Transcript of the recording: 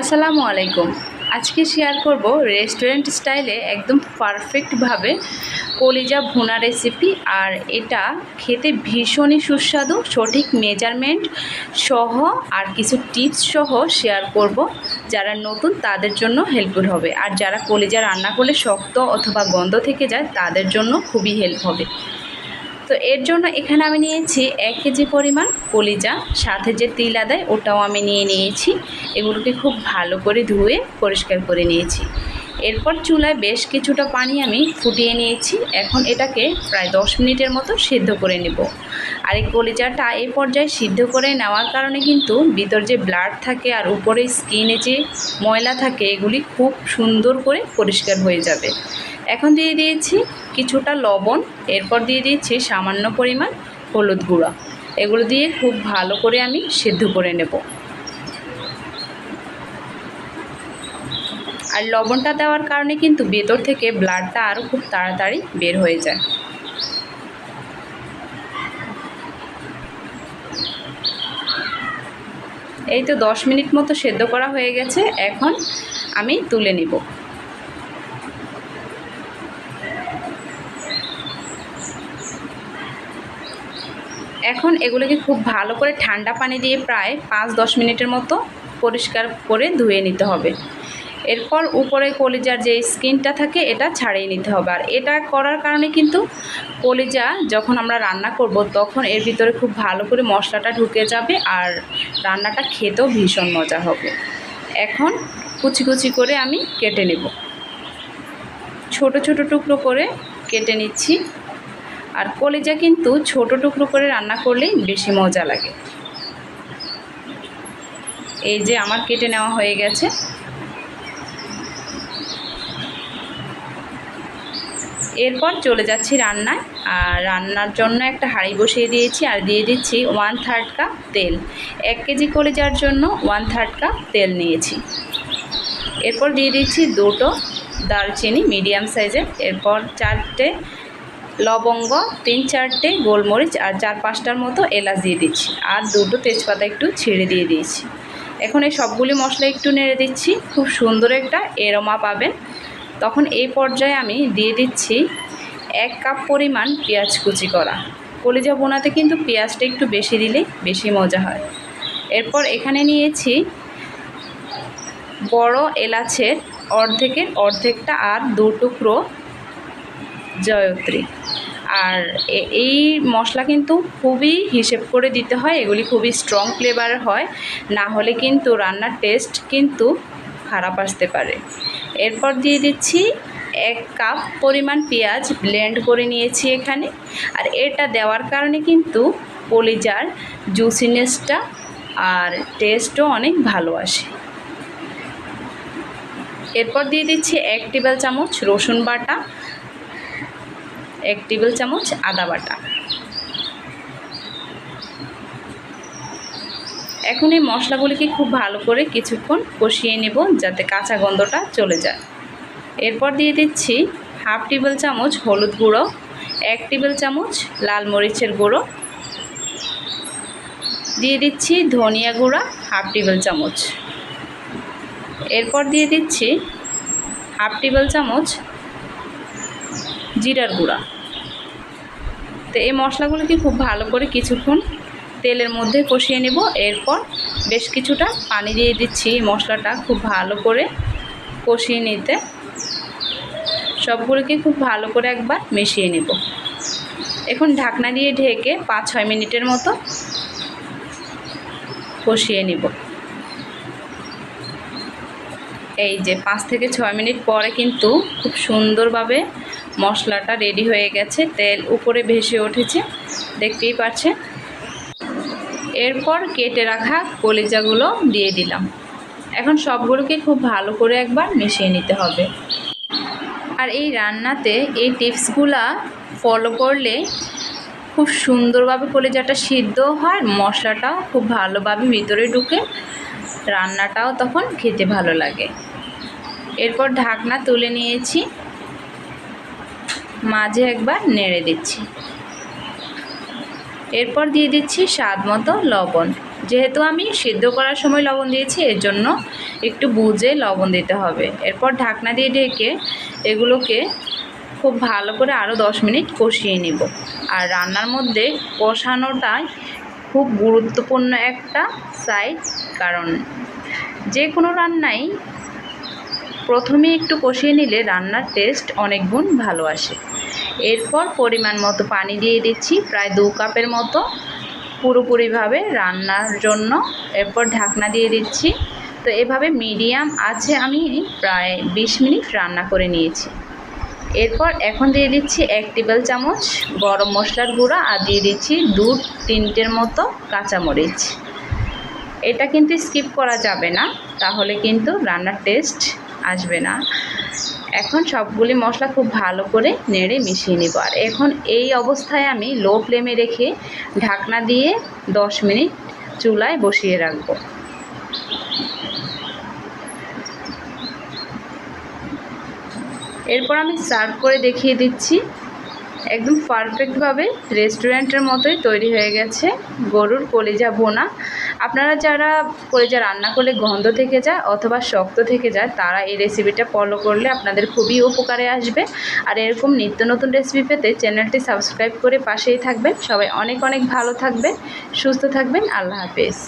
আসসালামু আলাইকুম। আজকে শেয়ার করব রেস্টুরেন্ট স্টাইলে একদম পারফেক্টভাবে কলিজা ভুনা রেসিপি। আর এটা খেতে ভীষণই সুস্বাদু। সঠিক মেজারমেন্ট সহ আর কিছু টিপস সহ শেয়ার করব, যারা নতুন তাদের জন্য হেল্পফুল হবে, আর যারা কলিজা রান্না করলে শক্ত অথবা গন্ধ থেকে যায় তাদের জন্য খুবই হেল্প হবে। তো এর জন্য এখানে আমি নিয়েছি 1 কেজি পরিমাণ কলিজা, সাথে যে তিল আদায় ওটাও আমি নিয়েছি। এগুলোকে খুব ভালো করে ধুয়ে পরিষ্কার করে নিয়েছি। এরপর চুলায় বেশ কিছুটা পানি আমি ফুটিয়ে নিয়েছি। এখন এটাকে প্রায় 10 মিনিটের মতো সিদ্ধ করে নেব। আর এই কলিজাটা এই পর্যায়ে সিদ্ধ করে নেওয়ার কারণে কিন্তু ভিতর যে ব্লাড থাকে আর উপরে স্কিনে যে ময়লা থাকে এগুলি খুব সুন্দর করে পরিষ্কার হয়ে যাবে। এখন দিয়ে দিয়েছি কিছুটা লবণ, এরপর দিয়ে দিয়েছি সামান্য পরিমাণ হলুদ গুঁড়া। এগুলো দিয়ে খুব ভালো করে আমি সিদ্ধ করে নেব। আর লবণটা দেওয়ার কারণে কিন্তু ভেতর থেকে ব্লাডটা আরও খুব তাড়াতাড়ি বের হয়ে যায়। এই তো 10 মিনিট মতো সেদ্ধ করা হয়ে গেছে। এখন আমি তুলে নিব। এখন এগুলোকে খুব ভালো করে ঠান্ডা পানি দিয়ে প্রায় 5-10 মিনিটের মতো পরিষ্কার করে ধুয়ে নিতে হবে। এরপর উপরে কলিজার যে স্কিনটা থাকে এটা ছাড়িয়ে নিতে হবে। আর এটা করার কারণে কিন্তু কলিজা যখন আমরা রান্না করব তখন এর ভিতরে খুব ভালো করে মশলাটা ঢুকে যাবে আর রান্নাটা খেতেও ভীষণ মজা হবে। এখন কুচি কুচি করে আমি কেটে নেব। ছোট ছোট টুকরো করে কেটে নিচ্ছি। আর কলিজা কিন্তু ছোট টুকরো করে রান্না করলেই বেশি মজা লাগে। এই যে আমার কেটে নেওয়া হয়ে গেছে। এরপর চলে যাচ্ছি রান্নায়। আর রান্নার জন্য একটা হাঁড়ি বসিয়ে দিয়েছি আর দিয়ে দিচ্ছি 1/3 কাপ তেল। 1 কেজি কলিজার জন্য 1/3 কাপ তেল নিয়েছি। এরপর দিয়ে দিচ্ছি 2টো দারচিনি মিডিয়াম সাইজের, এরপর 4টে লবঙ্গ, 3-4টে গোলমরিচ আর 4-5টার মতো এলাচ দিয়ে দিচ্ছি। আর 2টো তেজপাতা একটু ছিঁড়ে দিয়ে দিয়েছি। এখন এই সবগুলি মশলা একটু নেড়ে দিচ্ছি, খুব সুন্দর একটা এরোমা পাবেন। তখন এই পর্যায়ে আমি দিয়ে দিচ্ছি 1 কাপ পরিমাণ পেঁয়াজ কুচি করা। কলিজা বোনাতে কিন্তু পেঁয়াজটা একটু বেশি দিলে বেশি মজা হয়। এরপর এখানে নিয়েছি বড় এলাচের অর্ধেকটা আর 2 টুকরো জয়ত্রী। আর এই মশলা কিন্তু খুবই হিসেব করে দিতে হয়, এগুলি খুবই স্ট্রং ফ্লেভার হয়, না হলে কিন্তু রান্নার টেস্ট কিন্তু খারাপ আসতে পারে। এরপর দিয়ে দিচ্ছি 1 কাপ পরিমাণ পেঁয়াজ ব্লেন্ড করে নিয়েছি এখানে। আর এটা দেওয়ার কারণে কিন্তু কলিজার জুসিনেসটা আর টেস্টও অনেক ভালো আসে। এরপর দিয়ে দিচ্ছি 1 টেবিল চামচ রসুন বাটা, 1 টেবিল চামচ আদা বাটা। এখন এই মশলাগুলিকে খুব ভালো করে কিছুক্ষণ কষিয়ে নেব যাতে কাঁচা গন্ধটা চলে যায়। এরপর দিয়ে দিচ্ছি 1/2 টেবিল চামচ হলুদ গুঁড়ো, 1 টেবিল চামচ লাল মরিচের গুঁড়ো, দিয়ে দিচ্ছি ধনিয়া গুঁড়া 1/2 টেবিল চামচ। এরপর দিয়ে দিচ্ছি 1/2 টেবিল চামচ জিরার গুঁড়া। তো এই মশলাগুলোকে খুব ভালো করে কিছুক্ষণ তেলের মধ্যে কষিয়ে নেব। এরপর বেশ কিছুটা পানি দিয়ে দিচ্ছি মশলাটা খুব ভালো করে কষিয়ে নিতে। সবগুলোকে খুব ভালো করে একবার মিশিয়ে নেব। এখন ঢাকনা দিয়ে ঢেকে 5-6 মিনিটের মতো কষিয়ে নেব। এই যে 5 থেকে 6 মিনিট পরে কিন্তু খুব সুন্দরভাবে মশলাটা রেডি হয়ে গেছে, তেল উপরে ভেসে উঠেছে, দেখতেই পাচ্ছেন। এরপর কেটে রাখা কলিজাগুলো দিয়ে দিলাম। এখন সবগুলোকে খুব ভালো করে একবার মিশিয়ে নিতে হবে। আর এই রান্নাতে এই টিপসগুলা ফলো করলে খুব সুন্দরভাবে কলিজাটা সিদ্ধ হয়, মশলাটাও খুব ভালোভাবে ভিতরে ঢুকে, রান্নাটাও তখন খেতে ভালো লাগে। এরপর ঢাকনা তুলে নিয়েছি, মাঝে একবার নেড়ে দিচ্ছি। এরপর দিয়ে দিচ্ছি স্বাদ মতো লবণ, যেহেতু আমি সিদ্ধ করার সময় লবণ দিয়েছি, এর জন্য একটু বুঝে লবণ দিতে হবে। এরপর ঢাকনা দিয়ে ঢেকে এগুলোকে খুব ভালো করে আরও 10 মিনিট কষিয়ে নিব। আর রান্নার মধ্যে কষানোটাই খুব গুরুত্বপূর্ণ একটা সাইড, কারণ যে কোনো রান্নাই প্রথমে একটু কষিয়ে নিলে রান্নার টেস্ট অনেক গুণ ভালো আসে। এরপর পরিমাণ মতো পানি দিয়ে দিচ্ছি, প্রায় 2 কাপের মতো, পুরোপুরিভাবে রান্নার জন্য। এরপর ঢাকনা দিয়ে দিচ্ছি। তো এভাবে মিডিয়াম আছে আমি প্রায় 20 মিনিট রান্না করে নিয়েছি। এরপর এখন দিয়ে দিচ্ছি 1 টেবিল চামচ গরম মশলার গুঁড়া আর দিয়ে দিচ্ছি 2-3টের মতো কাঁচামরিচ। এটা কিন্তু স্কিপ করা যাবে না, তাহলে কিন্তু রান্নার টেস্ট আসবে না। এখন সবগুলি মশলা খুব ভালো করে নেড়ে মিশিয়ে নিব। আর এখন এই অবস্থায় আমি লো ফ্লেমে রেখে ঢাকনা দিয়ে 10 মিনিট চুলায় বসিয়ে রাখব। এরপর আমি সার্ভ করে দেখিয়ে দিচ্ছি। একদম পারফেক্টভাবে রেস্টুরেন্টের মতোই তৈরি হয়ে গেছে গরুর কলিজা ভুনা। আপনারা যারা কলিজা রান্না করলে গন্ধ থেকে যায় অথবা শক্ত থেকে যায়, তারা এই রেসিপিটা ফলো করলে আপনাদের খুবই উপকারে আসবে। আর এরকম নিত্য নতুন রেসিপি পেতে চ্যানেলটি সাবস্ক্রাইব করে পাশেই থাকবেন। সবাই অনেক অনেক ভালো থাকবেন, সুস্থ থাকবেন। আল্লাহ হাফেজ।